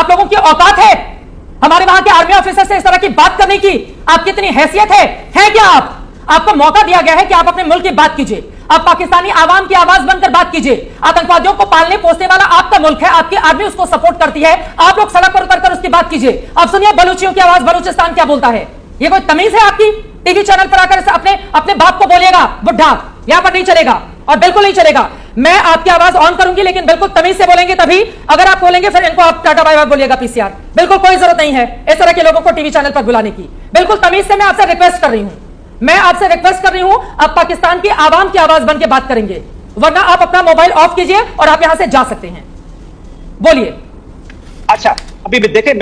आप लोगों की औकात है हमारे वहां के आर्मी ऑफिसर से इस तरह की बात करने की? आपकी इतनी हैसियत है क्या? आपको मौका दिया गया है कि आप अपने मुल्क की बात कीजिए, आप पाकिस्तानी आवाम की आवाज बनकर बात कीजिए। आतंकवादियों को पालने पोसने वाला आपका मुल्क है, आपकी आर्मी उसको सपोर्ट करती है, आप लोग सड़क पर उतरकर उसकी बात कीजिए। अब सुनिए बलूचियों की आवाज, बलूचिस्तान क्या बोलता है। ये कोई तमीज है आपकी? टीवी चैनल पर आकर अपने बाप को बोलिएगा बुढ़ा, यहां पर नहीं चलेगा और बिल्कुल नहीं चलेगा। मैं आपकी आवाज ऑन करूंगी लेकिन बिल्कुल तमीज से बोलेंगे तभी। अगर आप बोलेंगे फिर इनको आप टाटा बाय बाय बोलिएगा पीसीआर। बिल्कुल कोई जरूरत नहीं है इस तरह के लोगों को टीवी चैनल पर बुलाने की। बिल्कुल तमीज से मैं आपसे रिक्वेस्ट कर रही हूं, आप पाकिस्तान की आवाम की आवाज बन के बात करेंगे, वरना आप अपना मोबाइल ऑफ कीजिए और आप यहां से जा सकते हैं। बोलिए। अच्छा, अभी देखे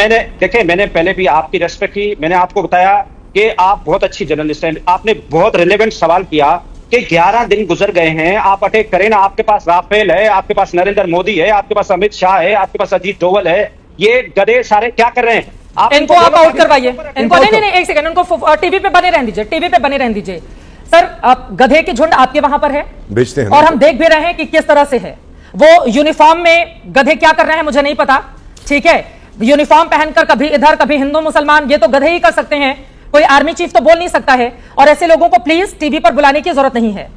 मैंने पहले भी आपकी रेस्पेक्ट की। मैंने आपको बताया कि आप बहुत अच्छी जर्नलिस्ट हैं। आपने बहुत रिलेवेंट सवाल किया कि 11 दिन गुजर गए हैं, आप अटैक करें ना। आपके पास राफेल है, आपके पास नरेंद्र मोदी है, आपके पास अमित शाह है, आपके पास अजीत डोवल है। ये गधे सारे क्या कर रहे हैं? इनको आप आउट करवाइए। इनको नहीं, एक सेकंड, उनको टीवी पे बने रहने दीजिए। सर, आप गधे की झुंड आपके वहां पर है, बेचते हैं और हम देख भी रहे हैं कि किस तरह से है। वो यूनिफॉर्म में गधे क्या कर रहे हैं मुझे नहीं पता, ठीक है। यूनिफॉर्म पहनकर कभी इधर कभी हिंदू मुसलमान, ये तो गधे ही कर सकते हैं, कोई आर्मी चीफ तो बोल नहीं सकता है। और ऐसे लोगों को प्लीज टीवी पर बुलाने की जरूरत नहीं है।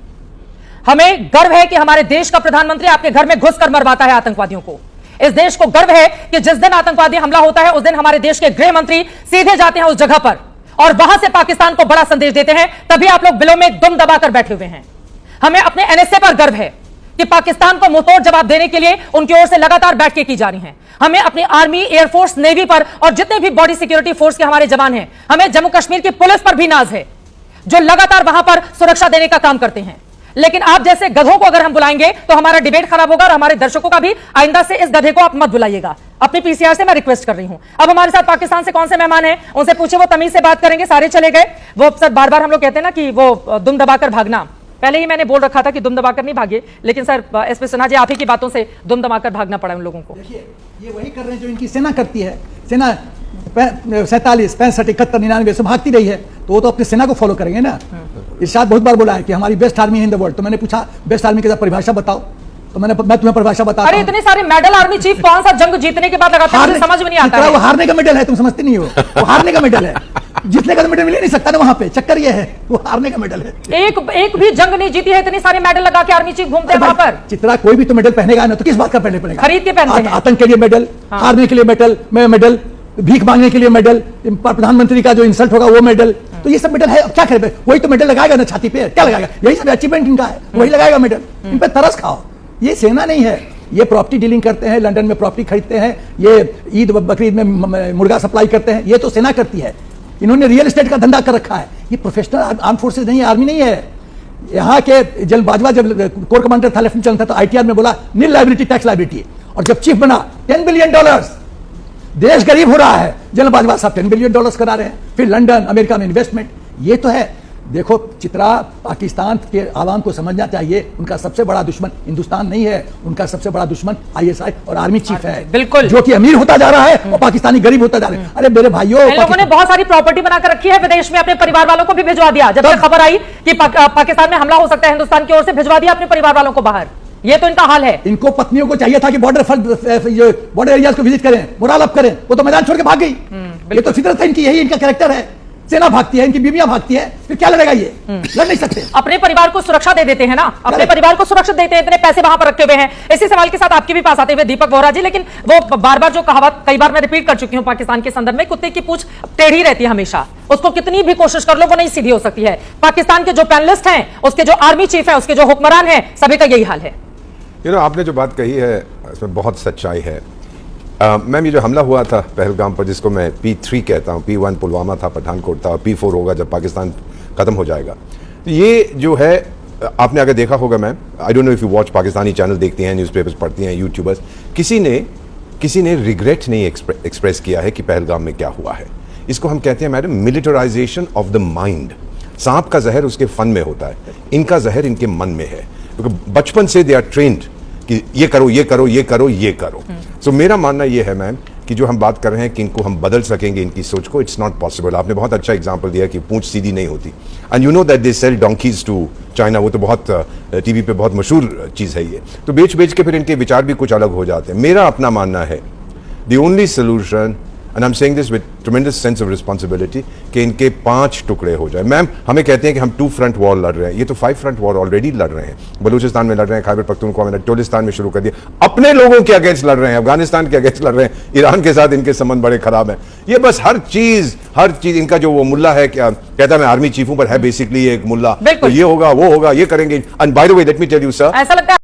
हमें गर्व है कि हमारे देश का प्रधानमंत्री आपके घर में घुसकर मरवाता है आतंकवादियों को। इस देश को गर्व है कि जिस दिन आतंकवादी हमला होता है उस दिन हमारे देश के गृह मंत्री सीधे जाते हैं उस जगह पर और वहां से पाकिस्तान को बड़ा संदेश देते हैं। तभी आप लोग बिलों में दुम दबाकर बैठे हुए हैं। हमें अपने एनएसए पर गर्व है कि पाकिस्तान को मुंहतोड़ जवाब देने के लिए उनकी ओर से लगातार बैठकें की जा रही हैं। हमें अपनी आर्मी, एयरफोर्स, नेवी पर और जितने भी बॉडी सिक्योरिटी फोर्स के हमारे जवान हैं, हमें जम्मू कश्मीर की पुलिस पर भी नाज है जो लगातार वहां पर सुरक्षा देने का काम करते हैं। लेकिन आप जैसे गधों को अगर हम बुलाएंगे तो हमारा डिबेट खराब होगा और हमारे दर्शकों का भी। आइंदा से इस गधे को आप मत बुलाइएगा। अपनी पीसीआर से मैं रिक्वेस्ट कर रही हूं। अब हमारे साथ पाकिस्तान से कौन से मेहमान हैं, उनसे पूछे, वो तमीज से बात करेंगे। सारे चले गए। वो सर बार बार हम लोग कहते हैं ना कि वो दुम दबाकर भागना, पहले ही मैंने बोल रखा था कि दुम दबाकर नहीं भागे, लेकिन सर एसपी सिन्हा जी आप ही की बातों से दुम दबाकर भागना पड़ा उन लोगों को। देखिए, ये वही कर रहे हैं जो इनकी सेना करती है। सेना 47, 65, 71, 99 से भागती रही है, तो वो तो अपनी सेना को फॉलो करेंगे ना। इरशाद बहुत बार बोला है कि हमारी best army in the world. तो मैंने पूछा बेस्ट आर्मी की परिभाषा बताओ, तो मैं तुम्हें परिभाषा बताता हूं। अरे इतने सारे मेडल आर्मी चीफ कौन सा जंग जीतने के बाद लगाते हैं, मुझे समझ में नहीं आता है। वो हारने का मेडल है, तुम समझते नहीं हो। वो हारने का मेडल है, जीतने का मेडल मिल ही नहीं सकता ना वहां पे। चक्कर ये है, वो हारने का मेडल है। एक भी जंग नहीं जीती है, इतने सारे मेडल लगा के आर्मी चीफ घूमते हैं वहां पर। चित्रा, कोई भी तो मेडल पहनेगा ना, तो किस बात का पहले पड़ेगा? खरीद के पहनते हैं। आतंक के लिए मेडल, हारने के लिए मेडल, भीख मांगने के लिए मेडल, प्रधानमंत्री का जो इंसल्ट होगा वो मेडल। तो ये सब मेडल है, अब क्या करे? वही तो मेडल लगाएगा ना छाती पे, क्या लगाएगा? यही सब अचीवमेंट इनका है, वही लगाएगा मेडल। इन पे तरस खाओ। ये सेना नहीं है, ये प्रॉपर्टी डीलिंग करते हैं, लंदन में प्रॉपर्टी खरीदते हैं, ये ईद बकरीद में मुर्गा सप्लाई करते हैं, ये तो सेना करती है। इन्होंने रियल एस्टेट का धंधा कर रखा है। ये प्रोफेशनल आर्म फोर्सेज नहीं है, आर्मी नहीं है। यहाँ के जल बाजवा जब कोर कमांडर था, लेफ्टिनेंट जनरल था, तो आईटीआर में बोला नील लाइबिलिटी, टैक्स लाइबिलिटी। और जब चीफ बना $10 बिलियन, देश गरीब हो रहा है, जनरल बाजवा साहब $10 बिलियन करा रहे हैं। फिर लंदन, अमेरिका में इन्वेस्टमेंट। ये तो है। देखो चित्रा, पाकिस्तान के आवाम को समझना चाहिए, उनका सबसे बड़ा दुश्मन हिंदुस्तान नहीं है, उनका सबसे बड़ा दुश्मन आईएसआई और आर्मी चीफ है। बिल्कुल, जो कि अमीर होता जा रहा है और पाकिस्तानी गरीब होता जा रहा है। अरे मेरे भाइयों, लोगों ने बहुत सारी प्रॉपर्टी बनाकर रखी है विदेश में, अपने परिवार वालों को भी भिजवा दिया। जब तक खबर आई कि पाकिस्तान में हमला हो सकता है हिंदुस्तान की ओर से, भिजवा दिया अपने परिवार वालों को बाहर। ये तो इनका हाल है। इनको पत्नियों को चाहिए था कि बॉर्डर एरियाज को विजिट करें, मोरल अप करें, वो तो मैदान छोड़ के भाग गई। ये तो फितरत है इनकी, यही इनका कैरेक्टर है। सेना भागती है, इनकी बीवियां भागती है, फिर क्या लड़ेगा ये? लड़ नहीं सकते। अपने परिवार को सुरक्षा दे देते हैं ना, अपने परिवार को सुरक्षा देते हैं, इतने पैसे वहां पर रखे हुए हैं। इसी सवाल के साथ आपके भी पास आते हुए दीपक बोहरा जी, लेकिन वो बार बार जो कहावत कई बार मैं रिपीट कर चुकी हूं पाकिस्तान के संदर्भ में, कुत्ते की पूंछ टेढ़ी रहती है हमेशा। उसको कितनी भी कोशिश कर लो वो नहीं सीधी हो सकती है। पाकिस्तान के जो पैनलिस्ट हैं, उसके जो आर्मी चीफ है, उसके जो हुक्मरान है, सभी का यही हाल है। आपने जो बात कही है इसमें बहुत सच्चाई है। मैम, ये जो हमला हुआ था पहलगाम पर, जिसको मैं P3 कहता हूँ, P1 पुलवामा था, पठानकोट था, और P4 होगा जब पाकिस्तान ख़त्म हो जाएगा। तो ये जो है, आपने अगर देखा होगा ma'am, I don't know if you watch, Pakistani channel देखती हैं, न्यूज़पेपर्स पढ़ती हैं, यूट्यूबर्स, किसी ने रिग्रेट नहीं एक्सप्रेस किया है कि पहलगाम में क्या हुआ है। इसको हम कहते हैं madam militarisation of the mind. सांप का जहर उसके फन में होता है, इनका जहर इनके मन में है, क्योंकि बचपन से दे आर ट्रेंड कि ये करो, ये करो, ये करो, ये करो। सो मेरा मानना ये है मैम कि जो हम बात कर रहे हैं कि इनको हम बदल सकेंगे, इनकी सोच को, इट्स नॉट पॉसिबल। आपने बहुत अच्छा एग्जांपल दिया कि पूंछ सीधी नहीं होती। And you know that they sell donkeys to China, वो तो बहुत टीवी पे बहुत मशहूर चीज़ है ये। तो बेच के फिर इनके विचार भी कुछ अलग हो जाते हैं। मेरा अपना मानना है the only solution, and I am saying this with ट्रेमेंडस sense of responsibility, कि इनके 5 टुकड़े हो जाए। मैम हमें कहते हैं कि हम 2 फ्रंट वॉर लड़ रहे हैं, ये तो 5 फ्रंट वॉर ऑलरेडी लड़ रहे हैं। बलूचिस्तान में लड़ रहे हैं, खैबर पख्तूनख्वा में, टोलिस्तान में शुरू कर दिया, अपने लोगों के अगेंस्ट लड़ रहे हैं, अफगानिस्तान के अगेंस्ट लड़ रहे हैं, ईरान के साथ इनके संबंध बड़े खराब हैं। ये बस हर चीज इनका जो वो मुल्ला है, क्या कहता है मैं आर्मी चीफ हूं, पर है बेसिकली एक मुल्ला, तो ये होगा वो होगा, ये करेंगे। And by the way let me tell you sir, ऐसा लगता है